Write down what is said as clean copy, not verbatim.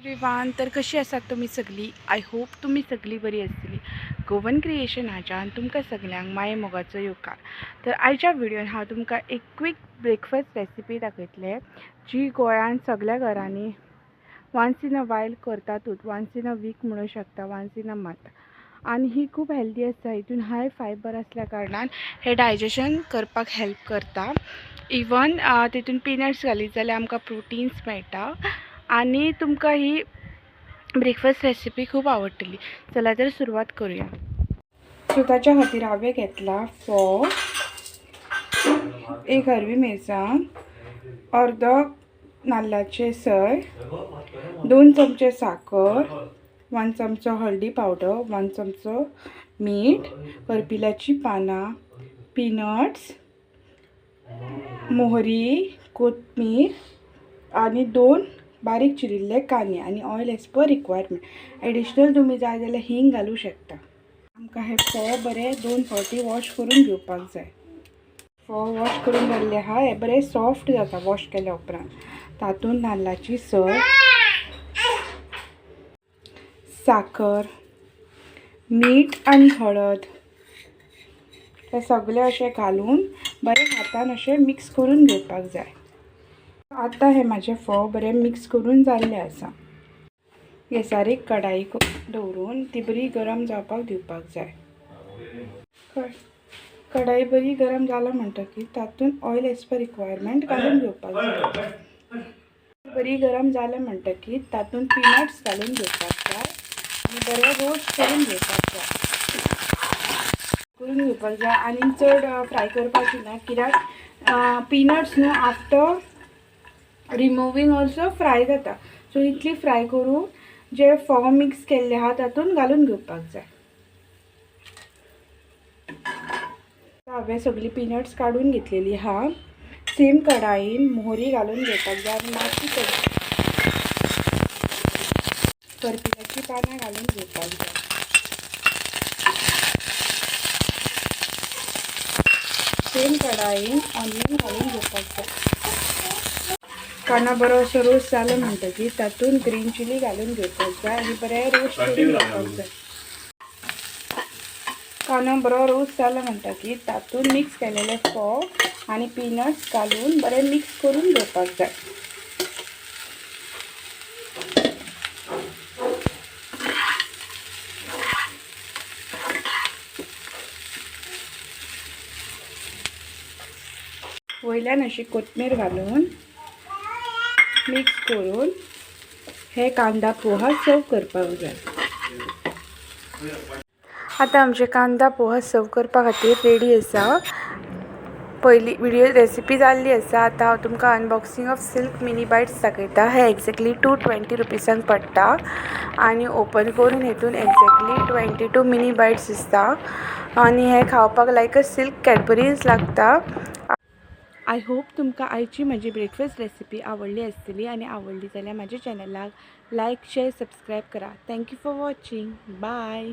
Everyone, तर कशी आसात तुमी सगळी? आय होप तुमी सगळी बरी आसतली. गोवन क्रिएशन हाच्यान तुमकां सगल्यांक माये मोगाचो येवकार. तर आयच्या व्हिडिओन हांव तुमकां एक क्विक ब्रेकफास्ट रेसिपी दाखयतलें, जी गोंयान सगळ्या घरांनी वन्स इन अ वायल करतातूच. वन्स इन अ वीक म्हणू शकता, वन्स इन अ मंथ. आणि ही खूब हेल्दी आसता. हितून हाय फायबर आसल्या कारणान हे डायजेशन करपाक हेल्प करता. इवन तितून पीनट्स घालीत जाल्यार आमकां प्रोटीन्स मेळटा. आणि तुमकां ही ब्रेकफास्ट रेसिपी खूब आवडटली. चला तर सुरवात करूया. सो ताच्या खातीर हांवें घेतला फोव, एक हरवी मिरसांग, अर्द नाल्लाचे सय, 2 चमचे साकर, 1 चमचो हळदी पावडर, 1 चमचो मीठ, करपिलाची पानां, पीनट्स, मोहरी, कोथमीर आणि 2 बारीक चिरिल्ले कांदे आणि oil as per requirement. Additional तुम्ही जाय जाल्यार हिंग घालूं शकता. आमकां हे फोव बरे 2 फावटी वॉश करून घेवपाक जाय. फोव वॉश करून घातले हे बरे सॉफ्ट जाता वॉश केल्या उपरांत. तातूंत नाल्लाची सय, साकर, मीठ आणि हळद हे सगळे अशें घालून बरे हातान अशें मिक्स करून घेवपाक जाय. आता हे माझे फोव बरे मिक्स करून जाल्ले आसा. गॅसार एक कढाई दवरून ती बरी गरम जावपाक दिवपाक जाय. कढाई बरी गरम जाला म्हणटकीर तातूंत ऑयल एज पर रिक्वायरमेंट घालून घेवपाक जाय. बरी गरम जाले म्हणटकीर तातूंत पीनट्स घालून घेवपाक जाय आणि बरे रोस्ट करून घेवपाक जाय आणि चड फ्राय करपाची ना, कित्याक पीनट्स न्हू आफ्टर रिमुवींग ऑल्सो फ्राय जाता. सो इतली फ्राय करून जे फोव मिक्स केल्ले आहा तातूंत घालून घेवपाक जाय. हांवें सगळी पीनट्स काडून घेतलेली आहा. सेम कढाईन मोहरी घालून घेवपाक जाय आनी मातशी करपिलाची पानां घालून घेवपाक जाय. सेम कढाईन ऑनियन घालून घेवपाक जाय. कांदो बरो असो रोस्ट जालो म्हणटकीर तातूंत ग्रीन चिली घालून घेवपाक जाय आनी बरें रोस्ट करून घेवपाक जाय. कांदो बरो रोस्ट जालो म्हणटकीर तातूंत मिक्स केलेले फोव आनी पीनट्स घालून बरें मिक्स करून घेवपाक जाय. वयल्यान अशी कोथमीर घालून मिक्स करून हे कांदा पोहा सर्व करपाक जाय. आता आमचे कांदा पोहा सर्व करपा खातीर रेडी आसा. पयली व्हिडिओ रेसिपी जाल्ली आसा. आता हांव तुमकां unboxing of silk mini bites दाखयता. हे एक्झॅक्टली 220 रुपीसांक पडटा आणि ओपन करून हेतून एक्झॅक्टली 22 मिनी बायट्स दिसता आणि हे खावपाक लायक अ सिल्क कॅडबरीज लागता. आय होप तुमकां आयची म्हजी ब्रेकफास्ट रेसिपी आवडली आसतली आणि आवडली जाल्यार म्हाज्या चॅनलाक लायक शेअर सबस्क्राईब करा. Thank you for watching. बाय.